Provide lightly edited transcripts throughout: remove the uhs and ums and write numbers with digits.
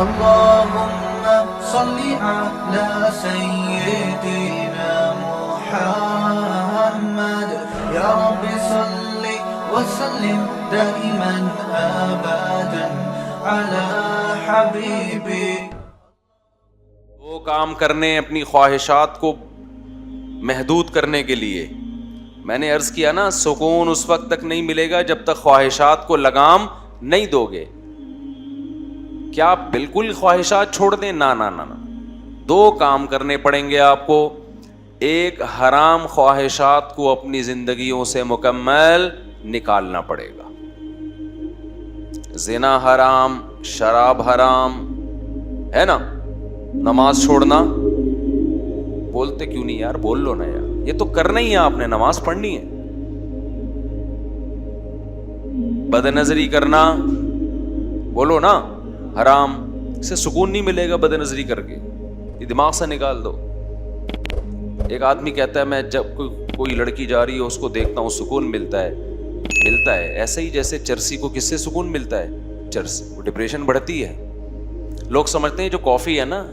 اللهم صل على سيدنا محمد يا رب صل وسلم دائما ابدا على حبيبي. وہ کام کرنے اپنی خواہشات کو محدود کرنے کے لیے. میں نے عرض کیا نا، سکون اس وقت تک نہیں ملے گا جب تک خواہشات کو لگام نہیں دو گے. کیا آپ بالکل خواہشات چھوڑ دیں؟ نہ نہ نہ نہ. دو کام کرنے پڑیں گے آپ کو. ایک، حرام خواہشات کو اپنی زندگیوں سے مکمل نکالنا پڑے گا. زنا حرام، شراب حرام ہے نا. نماز چھوڑنا، بولتے کیوں نہیں یار؟ بول لو نا یار. یہ تو کرنا ہی ہے آپ نے، نماز پڑھنی ہے. بد نظری کرنا، بولو نا حرام. اس سے سکون نہیں ملے گا بد نظری کر کے. یہ دماغ سے نکال دو. ایک آدمی کہتا ہے میں جب کوئی لڑکی جا رہی ہے اس کو دیکھتا ہوں سکون ملتا ہے. ملتا ہے ایسے ہی جیسے چرسی کو کس سے سکون ملتا ہے؟ چرس. وہ ڈپریشن بڑھتی ہے. لوگ سمجھتے ہیں جو کافی ہے نا،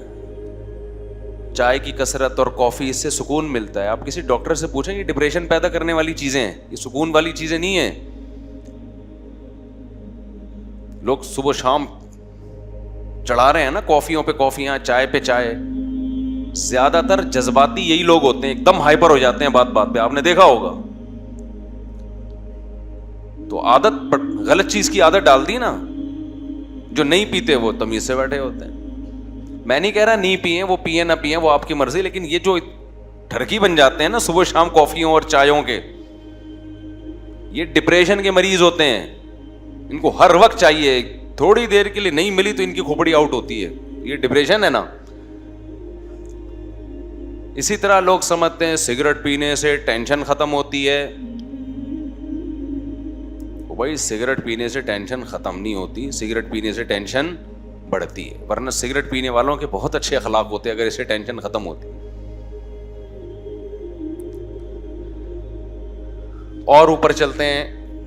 چائے کی کثرت اور کافی، اس سے سکون ملتا ہے. آپ کسی ڈاکٹر سے پوچھیں، یہ ڈپریشن پیدا کرنے والی چیزیں ہیں، یہ سکون والی چیزیں نہیں ہیں. لوگ صبح شام چڑھا رہے ہیں نا کافیوں پہ کافیاں، چائے پہ چائے. زیادہ تر جذباتی یہی لوگ ہوتے ہیں، ایک دم ہائپر ہو جاتے ہیں بات بات پہ. آپ نے دیکھا ہوگا. تو عادت، غلط چیز کی عادت ڈال دی نا. جو نہیں پیتے وہ تمیز سے بیٹھے ہوتے ہیں. میں نہیں کہہ رہا نہیں پئیں، وہ پئیں نہ پئیں وہ آپ کی مرضی، لیکن یہ جو ٹھرکی بن جاتے ہیں نا صبح شام کافیوں اور چایوں کے، یہ ڈپریشن کے مریض ہوتے ہیں. ان کو ہر وقت چاہیے، تھوڑی دیر کے لیے نہیں ملی تو ان کی کھوپڑی آؤٹ ہوتی ہے. یہ ڈپریشن ہے نا. اسی طرح لوگ سمجھتے ہیں سگریٹ پینے سے ٹینشن ختم ہوتی ہے. بھائی سگریٹ پینے سے ٹینشن ختم نہیں ہوتی، سگریٹ پینے سے ٹینشن بڑھتی ہے. ورنہ سگریٹ پینے والوں کے بہت اچھے اخلاق ہوتے ہیں اگر اس سے ٹینشن ختم ہوتی. اور اوپر چلتے ہیں.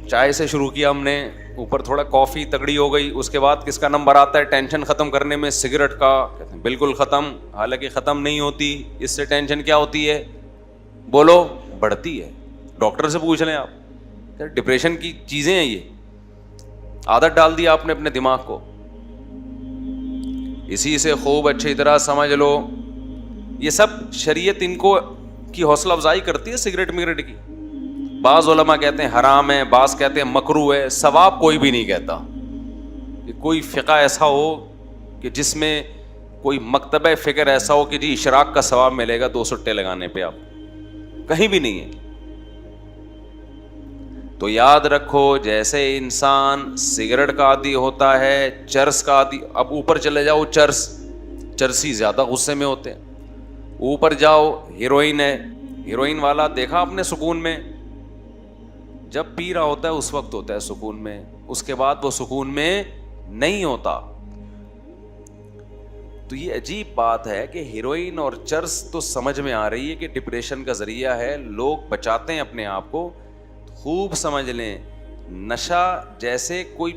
چائے سے شروع کیا ہم نے، اوپر تھوڑا کافی تگڑی ہو گئی. اس کے بعد کس کا نمبر آتا ہے ٹینشن ختم کرنے میں؟ سگریٹ کا. کہتے ہیں بالکل ختم. حالانکہ ختم نہیں ہوتی. اس سے ٹینشن کیا ہوتی ہے؟ بولو. بڑھتی ہے. ڈاکٹر سے پوچھ لیں آپ. ڈپریشن کی چیزیں ہیں یہ. عادت ڈال دی آپ نے اپنے دماغ کو. اسی سے خوب اچھی طرح سمجھ لو یہ سب شریعت ان کو کی حوصلہ افزائی کرتی ہے سگریٹ مگریٹ کی. بعض علماء کہتے ہیں حرام ہے، بعض کہتے ہیں مکروہ ہے. ثواب کوئی بھی نہیں کہتا. کہ کوئی فقہ ایسا ہو کہ جس میں کوئی مکتبہ فکر ایسا ہو کہ جی اشراق کا ثواب ملے گا 2 سٹے لگانے پہ، آپ کہیں بھی نہیں ہے. تو یاد رکھو جیسے انسان سگریٹ کا عادی ہوتا ہے، چرس کا عادی. اب اوپر چلے جاؤ، چرسی زیادہ غصے میں ہوتے ہیں. اوپر جاؤ، ہیروئن ہے. ہیروئن والا دیکھا آپ نے سکون میں؟ جب پی رہا ہوتا ہے اس وقت ہوتا ہے سکون میں، اس کے بعد وہ سکون میں نہیں ہوتا. تو یہ عجیب بات ہے کہ ہیروئن اور چرس تو سمجھ میں آ رہی ہے کہ ڈپریشن کا ذریعہ ہے، لوگ بچاتے ہیں اپنے آپ کو. خوب سمجھ لیں، نشہ جیسے کوئی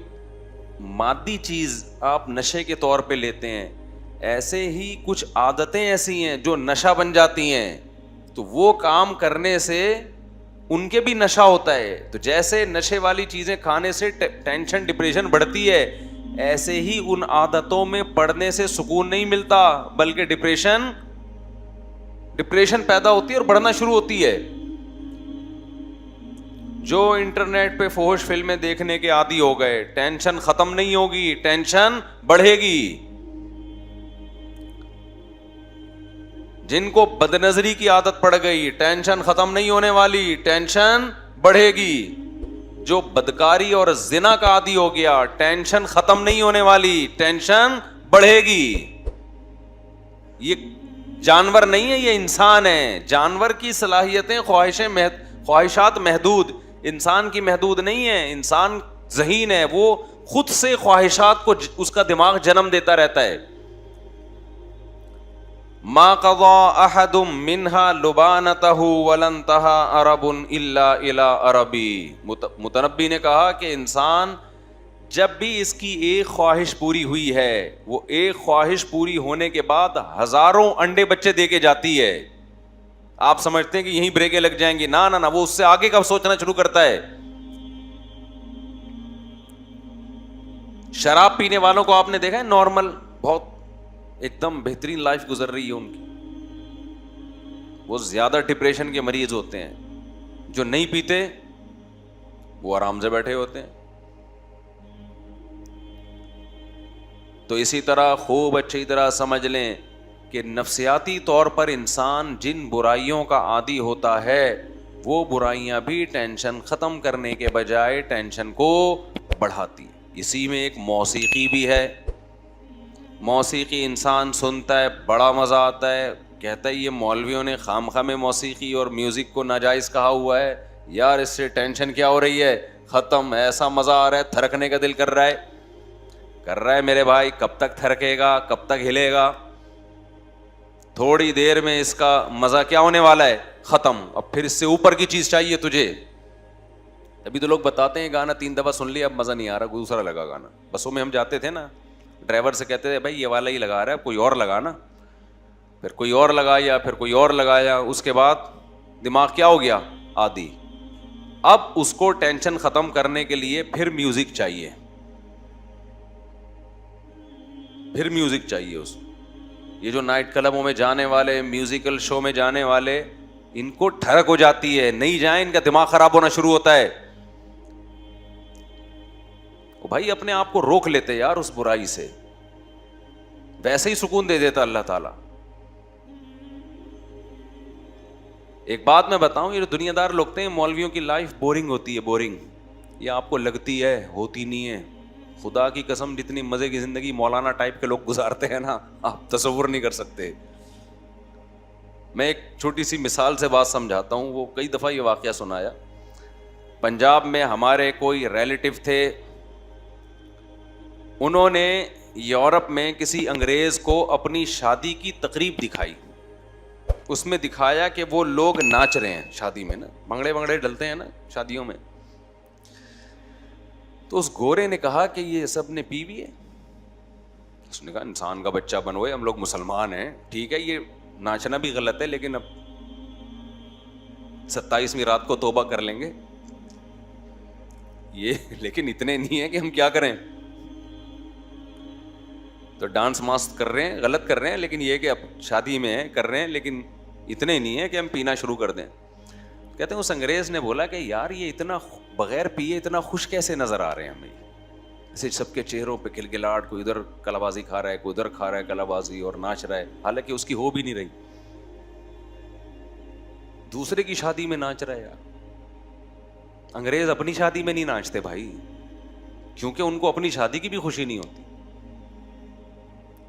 مادی چیز آپ نشے کے طور پہ لیتے ہیں، ایسے ہی کچھ عادتیں ایسی ہیں جو نشہ بن جاتی ہیں. تو وہ کام کرنے سے ان کے بھی نشہ ہوتا ہے. تو جیسے نشے والی چیزیں کھانے سے ٹینشن ڈپریشن بڑھتی ہے، ایسے ہی ان عادتوں میں پڑنے سے سکون نہیں ملتا، بلکہ ڈپریشن پیدا ہوتی ہے اور بڑھنا شروع ہوتی ہے. جو انٹرنیٹ پہ فحش فلمیں دیکھنے کے عادی ہو گئے، ٹینشن ختم نہیں ہوگی، ٹینشن بڑھے گی. جن کو بد نظری کی عادت پڑ گئی، ٹینشن ختم نہیں ہونے والی، ٹینشن بڑھے گی. جو بدکاری اور زنا کا عادی ہو گیا، ٹینشن ختم نہیں ہونے والی، ٹینشن بڑھے گی. یہ جانور نہیں ہے، یہ انسان ہے. جانور کی صلاحیتیں، خواہشات محدود، انسان کی محدود نہیں ہے. انسان ذہین ہے، وہ خود سے خواہشات کو اس کا دماغ جنم دیتا رہتا ہے. ما قضى احد منها لبانته ولن انتهى عرب الا الى عربی. متنبی نے کہا کہ انسان جب بھی اس کی ایک خواہش پوری ہوئی ہے، وہ ایک خواہش پوری ہونے کے بعد ہزاروں انڈے بچے دے کے جاتی ہے. آپ سمجھتے ہیں کہ یہیں بریکیں لگ جائیں گی؟ نہ نہ نہ، وہ اس سے آگے کا سوچنا شروع کرتا ہے. شراب پینے والوں کو آپ نے دیکھا ہے، نارمل بہت ایک دم بہترین لائف گزر رہی ہے ان کی. وہ زیادہ ڈپریشن کے مریض ہوتے ہیں. جو نہیں پیتے وہ آرام سے بیٹھے ہوتے ہیں. تو اسی طرح خوب اچھی طرح سمجھ لیں کہ نفسیاتی طور پر انسان جن برائیوں کا عادی ہوتا ہے، وہ برائیاں بھی ٹینشن ختم کرنے کے بجائے ٹینشن کو بڑھاتی ہیں. اسی میں ایک موسیقی بھی ہے. موسیقی انسان سنتا ہے، بڑا مزہ آتا ہے، کہتا ہے یہ مولویوں نے خامخواہ میں موسیقی اور میوزک کو ناجائز کہا ہوا ہے، یار اس سے ٹینشن کیا ہو رہی ہے، ختم، ایسا مزہ آ رہا ہے، تھرکنے کا دل کر رہا ہے میرے بھائی. کب تک تھرکے گا، کب تک ہلے گا؟ تھوڑی دیر میں اس کا مزہ کیا ہونے والا ہے، ختم. اب پھر اس سے اوپر کی چیز چاہیے تجھے. ابھی تو لوگ بتاتے ہیں گانا 3 دفعہ سن لیا، اب مزہ نہیں آ رہا، دوسرا لگا گانا. بسوں میں ہم جاتے تھے نا، ڈرائیور سے کہتے تھے بھائی یہ والا ہی لگا رہا ہے، کوئی اور لگا نا. پھر کوئی اور لگایا، پھر کوئی اور لگایا. اس کے بعد دماغ کیا ہو گیا، عادی. اب اس کو ٹینشن ختم کرنے کے لیے پھر میوزک چاہیے، پھر میوزک چاہیے اس کو. یہ جو نائٹ کلبوں میں جانے والے، میوزیکل شو میں جانے والے، ان کو ٹھڑک ہو جاتی ہے، نہیں جائیں ان کا دماغ خراب ہونا شروع ہوتا ہے. بھائی اپنے آپ کو روک لیتے یار اس برائی سے، ویسے ہی سکون دے دیتا اللہ تعالیٰ. ایک بات میں بتاؤں، یہ جو دنیا دار لوگ ہیں، مولویوں کی لائف بورنگ ہوتی ہے، بورنگ. یہ آپ کو لگتی ہے، ہوتی نہیں ہے. خدا کی قسم جتنی مزے کی زندگی مولانا ٹائپ کے لوگ گزارتے ہیں نا، آپ تصور نہیں کر سکتے. میں ایک چھوٹی سی مثال سے بات سمجھاتا ہوں. وہ کئی دفعہ یہ واقعہ سنایا. پنجاب میں ہمارے کوئی ریلیٹیو تھے، انہوں نے یورپ میں کسی انگریز کو اپنی شادی کی تقریب دکھائی. اس میں دکھایا کہ وہ لوگ ناچ رہے ہیں شادی میں نا، بھنگڑے بھنگڑے ڈلتے ہیں نا شادیوں میں. تو اس گورے نے کہا کہ یہ سب نے پی بھی ہے. اس نے کہا انسان کا بچہ بنوئے، ہم لوگ مسلمان ہیں، ٹھیک ہے یہ ناچنا بھی غلط ہے، لیکن اب 27ویں رات کو توبہ کر لیں گے یہ، لیکن اتنے نہیں ہے کہ ہم کیا کریں. تو ڈانس ماست کر رہے ہیں، غلط کر رہے ہیں، لیکن یہ کہ اب شادی میں ہیں کر رہے ہیں، لیکن اتنے نہیں ہے کہ ہم پینا شروع کر دیں. کہتے ہیں اس انگریز نے بولا کہ یار یہ اتنا بغیر پیے اتنا خوش کیسے نظر آ رہے ہیں ہمیں، ایسے سب کے چہروں پہ کلکلاہٹ، کوئی ادھر کلا بازی کھا رہا ہے، کوئی ادھر کھا رہا ہے کلا بازی اور ناچ رہا ہے، حالانکہ اس کی ہو بھی نہیں رہی، دوسرے کی شادی میں ناچ رہا ہے. یار انگریز اپنی شادی میں نہیں ناچتے بھائی، کیونکہ ان کو اپنی شادی کی بھی خوشی نہیں ہوتی.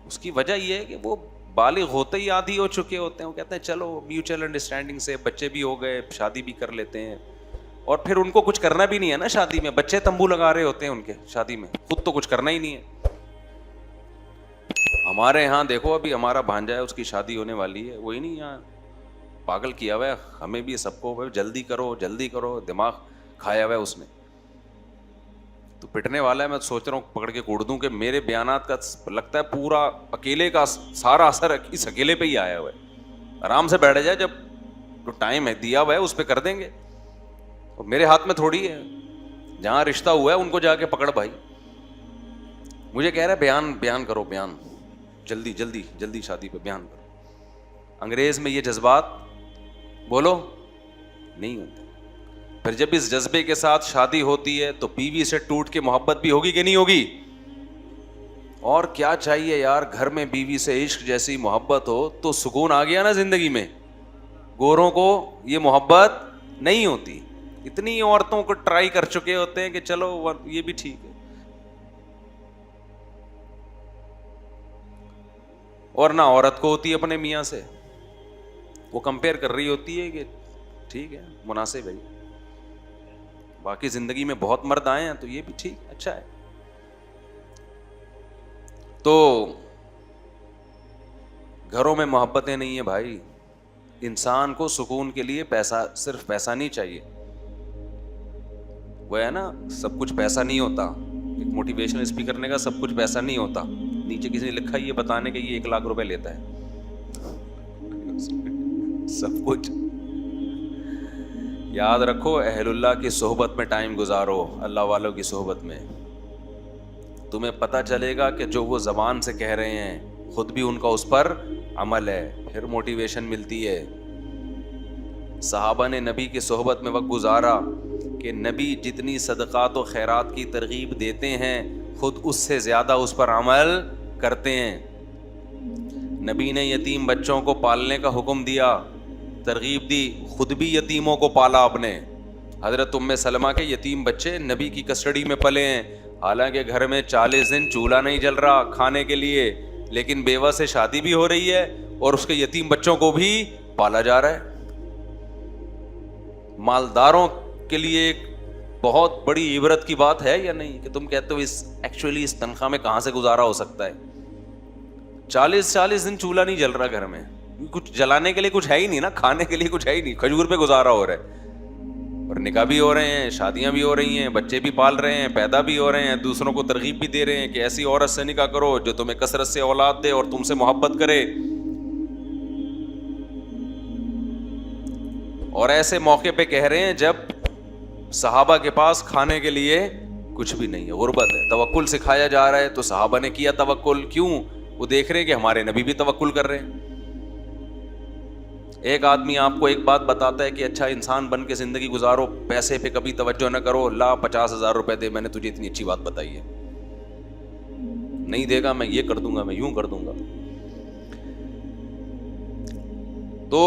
اس کی وجہ یہ ہے کہ وہ بالغ ہوتے ہی عادی ہو چکے ہوتے ہیں. وہ کہتے ہیں چلو میوچل انڈرسٹینڈنگ سے بچے بھی ہو گئے، شادی بھی کر لیتے ہیں، اور پھر ان کو کچھ کرنا بھی نہیں ہے نا شادی میں. بچے تمبو لگا رہے ہوتے ہیں ان کے شادی میں، خود تو کچھ کرنا ہی نہیں ہے. ہمارے یہاں دیکھو ابھی ہمارا بھانجا ہے، اس کی شادی ہونے والی ہے، وہی نہیں یہاں پاگل کیا ہوا ہے ہمیں بھی سب کو، جلدی کرو جلدی کرو، دماغ کھایا ہوا ہے اس نے. تو پٹنے والا ہے. میں سوچ رہا ہوں پکڑ کے کوڑ دوں کہ میرے بیانات کا لگتا ہے پورا اکیلے کا سارا اثر اس اکیلے پہ ہی آیا ہوا ہے. آرام سے بیٹھ جائے، جب جو ٹائم ہے دیا ہوا ہے اس پہ کر دیں گے. اور میرے ہاتھ میں تھوڑی ہے، جہاں رشتہ ہوا ہے ان کو جا کے پکڑ بھائی. مجھے کہہ رہا ہے بیان کرو، بیان جلدی جلدی جلدی شادی پہ بیان کرو. انگریز میں یہ جذبات بولو نہیں ہوتے. پھر جب اس جذبے کے ساتھ شادی ہوتی ہے تو بیوی سے ٹوٹ کے محبت بھی ہوگی کہ نہیں ہوگی؟ اور کیا چاہیے یار، گھر میں بیوی سے عشق جیسی محبت ہو تو سکون آ گیا نا زندگی میں. گوروں کو یہ محبت نہیں ہوتی. اتنی عورتوں کو ٹرائی کر چکے ہوتے ہیں کہ چلو یہ بھی ٹھیک ہے، اور نہ عورت کو ہوتی ہے اپنے میاں سے. وہ کمپیئر کر رہی ہوتی ہے کہ ٹھیک ہے مناسب ہے، باقی زندگی میں بہت مرد آئے ہیں تو یہ بھی ٹھیک اچھا ہے. تو گھروں میں محبتیں نہیں ہیں بھائی. انسان کو سکون کے لیے پیسہ، صرف پیسہ نہیں چاہیے. وہ ہے نا سب کچھ پیسہ نہیں ہوتا، ایک موٹیویشنل اسپیکر کا سب کچھ پیسہ نہیں ہوتا. نیچے کسی نے لکھا یہ بتانے کہ یہ 1 لاکھ روپے لیتا ہے سب کچھ. یاد رکھو اہل اللہ کی صحبت میں ٹائم گزارو, اللہ والوں کی صحبت میں. تمہیں پتہ چلے گا کہ جو وہ زبان سے کہہ رہے ہیں خود بھی ان کا اس پر عمل ہے, پھر موٹیویشن ملتی ہے. صحابہ نے نبی کی صحبت میں وقت گزارا کہ نبی جتنی صدقات و خیرات کی ترغیب دیتے ہیں خود اس سے زیادہ اس پر عمل کرتے ہیں. نبی نے یتیم بچوں کو پالنے کا حکم دیا, ترغیب دی, خود بھی یتیموں کو پالا آپ نے. حضرت ام سلمہ کے یتیم بچے نبی کی کسٹڈی میں پلے ہیں, حالانکہ گھر میں 40 دن چولہا نہیں جل رہا کھانے کے لیے, لیکن بیوہ سے شادی بھی ہو رہی ہے اور اس کے یتیم بچوں کو بھی پالا جا رہا ہے. مالداروں کے لیے ایک بہت بڑی عبرت کی بات ہے یا نہیں کہ تم کہتے ہو اس تنخواہ میں کہاں سے گزارا ہو سکتا ہے. 40 دن چولہا نہیں جل رہا گھر میں, کچھ جلانے کے لیے کچھ ہے ہی نہیں نا, کھانے کے لیے کچھ ہے ہی نہیں, کھجور پہ گزارا ہو رہا ہے. اور نکاح بھی ہو رہے ہیں, شادیاں بھی ہو رہی ہیں, بچے بھی پال رہے ہیں, پیدا بھی ہو رہے ہیں, دوسروں کو ترغیب بھی دے رہے ہیں کہ ایسی عورت سے نکاح کرو جو تمہیں کثرت سے اولاد دے اور تم سے محبت کرے. اور ایسے موقع پہ کہہ رہے ہیں جب صحابہ کے پاس کھانے کے لیے کچھ بھی نہیں ہے, غربت ہے. توکل سکھایا جا رہا ہے تو صحابہ نے کیا توکل. کیوں؟ وہ دیکھ رہے ہیں کہ ہمارے نبی بھی توکل کر رہے ہیں. ایک آدمی آپ کو ایک بات بتاتا ہے کہ اچھا انسان بن کے زندگی گزارو, پیسے پہ کبھی توجہ نہ کرو, لا 50,000 روپے دے, میں نے تجھے اتنی اچھی بات بتائی ہے. نہیں دے گا میں یہ کر دوں گا, میں یوں کر دوں گا. تو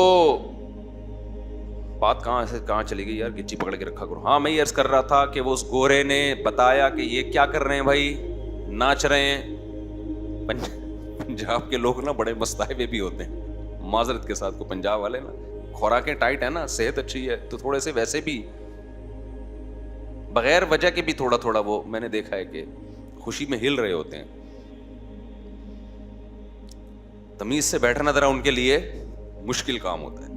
بات کہاں چلی گئی یار, گچی پکڑ کے رکھا کرو. ہاں میں یہ عرض کر رہا تھا کہ وہ اس گورے نے بتایا کہ یہ کیا کر رہے ہیں بھائی, ناچ رہے ہیں. پنجاب کے لوگ نا بڑے مستحبے بھی ہوتے ہیں, معذرت کے ساتھ کو پنجاب والے نا خوراکیں ٹائٹ ہے نا, صحت اچھی ہے تو تھوڑے سے ویسے بھی بغیر وجہ کے بھی تھوڑا وہ میں نے دیکھا ہے کہ خوشی میں ہل رہے ہوتے ہیں. تمیز سے بیٹھنا ذرا ان کے لیے مشکل کام ہوتا ہے.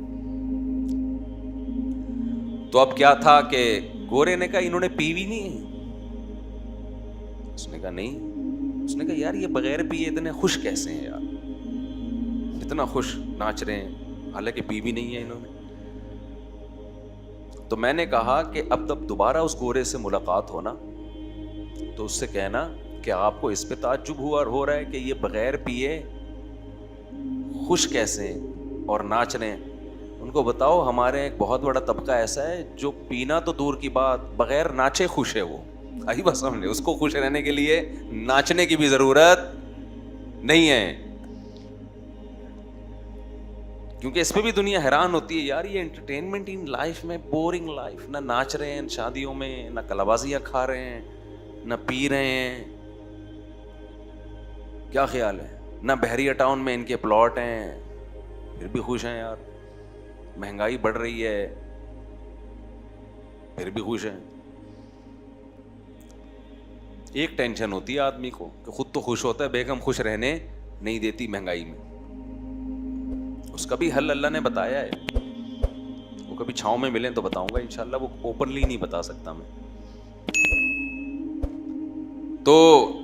تو اب کیا تھا کہ گورے نے کہا انہوں نے پی بھی نہیں. اس نے کہا نہیں. اس نے کہا یار یہ بغیر پیے اتنے خوش کیسے ہیں یار, اتنا خوش ناچ رہے ہیں حالانکہ پی بھی نہیں ہے انہوں نے. تو میں نے کہا کہ اب جب دوبارہ اس گورے سے ملاقات ہونا تو اس سے کہنا کہ آپ کو اس پہ تعجب ہو رہا ہے کہ یہ بغیر پیے خوش کیسے اور ناچ رہے ہیں. ان کو بتاؤ ہمارے ایک بہت بڑا طبقہ ایسا ہے جو پینا تو دور کی بات بغیر ناچے خوش ہے. وہ آئی بس سمجھے, اس کو خوش رہنے کے لیے ناچنے کی بھی ضرورت نہیں ہے. کیونکہ اس پہ بھی دنیا حیران ہوتی ہے یار, یہ انٹرٹینمنٹ ان لائف میں بورنگ لائف, نہ ناچ رہے ہیں شادیوں میں, نہ کلابازیاں کھا رہے ہیں, نہ پی رہے ہیں. کیا خیال ہے؟ نہ بحریہ ٹاؤن میں ان کے پلاٹ ہیں پھر بھی خوش ہیں یار. مہنگائی بڑھ رہی ہے پھر بھی خوش ہیں. ایک ٹینشن ہوتی ہے آدمی کو کہ خود تو خوش ہوتا ہے, بیگم خوش رہنے نہیں دیتی مہنگائی میں. اس کا بھی حل اللہ نے بتایا ہے, وہ کبھی چھاؤں میں ملیں تو بتاؤں گا انشاءاللہ, وہ اوپنلی نہیں بتا سکتا میں. تو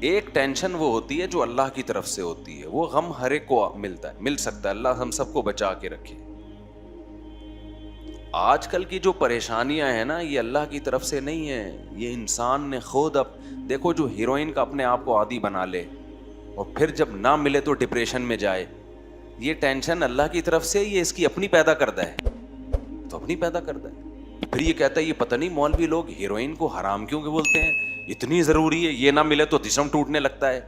ایک ٹینشن وہ ہوتی ہے جو اللہ کی طرف سے ہوتی ہے, وہ غم ہر ایک کو مل سکتا ہے, اللہ ہم سب کو بچا کے رکھے. آج کل کی جو پریشانیاں ہیں نا یہ اللہ کی طرف سے نہیں ہیں, یہ انسان نے خود. اب دیکھو جو ہیروئن کا اپنے آپ کو عادی بنا لے اور پھر جب نہ ملے تو ڈپریشن میں جائے, یہ ٹینشن اللہ کی طرف سے, یہ اس کی اپنی پیدا کرتا ہے, تو اپنی پیدا کرتا ہے. پھر یہ کہتا ہے یہ پتہ نہیں مولوی لوگ ہیروئن کو حرام کیوں کہ بولتے ہیں, اتنی ضروری ہے, یہ نہ ملے تو جسم ٹوٹنے لگتا ہے.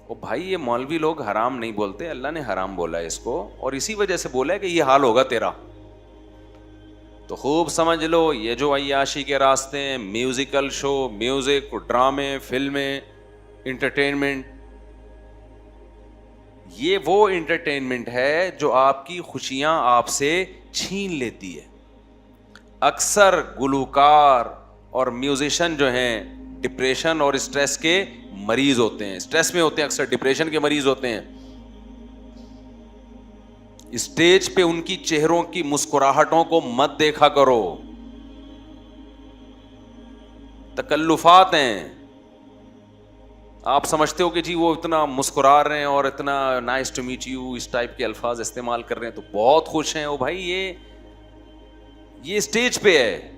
او بھائی یہ مولوی لوگ حرام نہیں بولتے, اللہ نے حرام بولا ہے اس کو, اور اسی وجہ سے بولا ہے کہ یہ حال ہوگا تیرا. تو خوب سمجھ لو یہ جو عیاشی کے راستے ہیں, میوزیکل شو, میوزک, ڈرامے, فلمیں, انٹرٹینمنٹ, یہ وہ انٹرٹینمنٹ ہے جو آپ کی خوشیاں آپ سے چھین لیتی ہے. اکثر گلوکار اور میوزیشین جو ہیں ڈپریشن اور اسٹریس کے مریض ہوتے ہیں, اسٹریس میں ہوتے ہیں, اکثر ڈپریشن کے مریض ہوتے ہیں. اسٹیج پہ ان کی چہروں کی مسکراہٹوں کو مت دیکھا کرو, تکلفات ہیں. آپ سمجھتے ہو کہ جی وہ اتنا مسکرا رہے ہیں اور اتنا نائس ٹو میٹ یو اس ٹائپ کے الفاظ استعمال کر رہے ہیں تو بہت خوش ہیں. او بھائی یہ اسٹیج پہ ہے,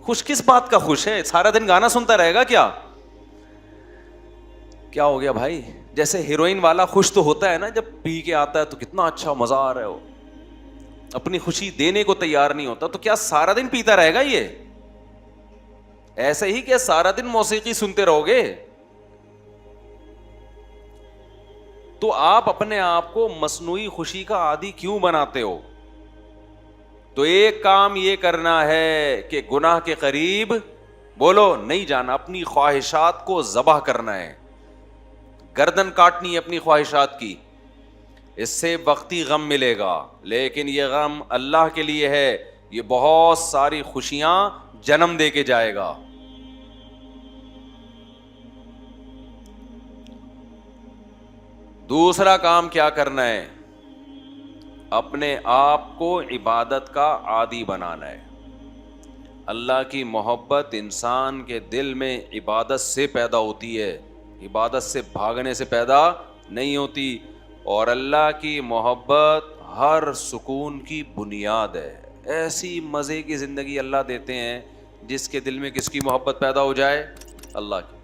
خوش کس بات کا خوش ہے؟ سارا دن گانا سنتا رہے گا کیا ہو گیا بھائی؟ جیسے ہیروئن والا خوش تو ہوتا ہے نا, جب پی کے آتا ہے تو کتنا اچھا مزہ آ رہا ہے, وہ اپنی خوشی دینے کو تیار نہیں ہوتا, تو کیا سارا دن پیتا رہے گا؟ یہ ایسے ہی کیا سارا دن موسیقی سنتے رہو گے؟ تو آپ اپنے آپ کو مصنوعی خوشی کا عادی کیوں بناتے ہو؟ تو ایک کام یہ کرنا ہے کہ گناہ کے قریب بولو نہیں جانا, اپنی خواہشات کو ذبح کرنا ہے, گردن کاٹنی ہے اپنی خواہشات کی. اس سے وقتی غم ملے گا, لیکن یہ غم اللہ کے لیے ہے, یہ بہت ساری خوشیاں جنم دے کے جائے گا. دوسرا کام کیا کرنا ہے؟ اپنے آپ کو عبادت کا عادی بنانا ہے. اللہ کی محبت انسان کے دل میں عبادت سے پیدا ہوتی ہے, عبادت سے بھاگنے سے پیدا نہیں ہوتی. اور اللہ کی محبت ہر سکون کی بنیاد ہے. ایسی مزے کی زندگی اللہ دیتے ہیں جس کے دل میں کس کی محبت پیدا ہو جائے؟ اللہ کی.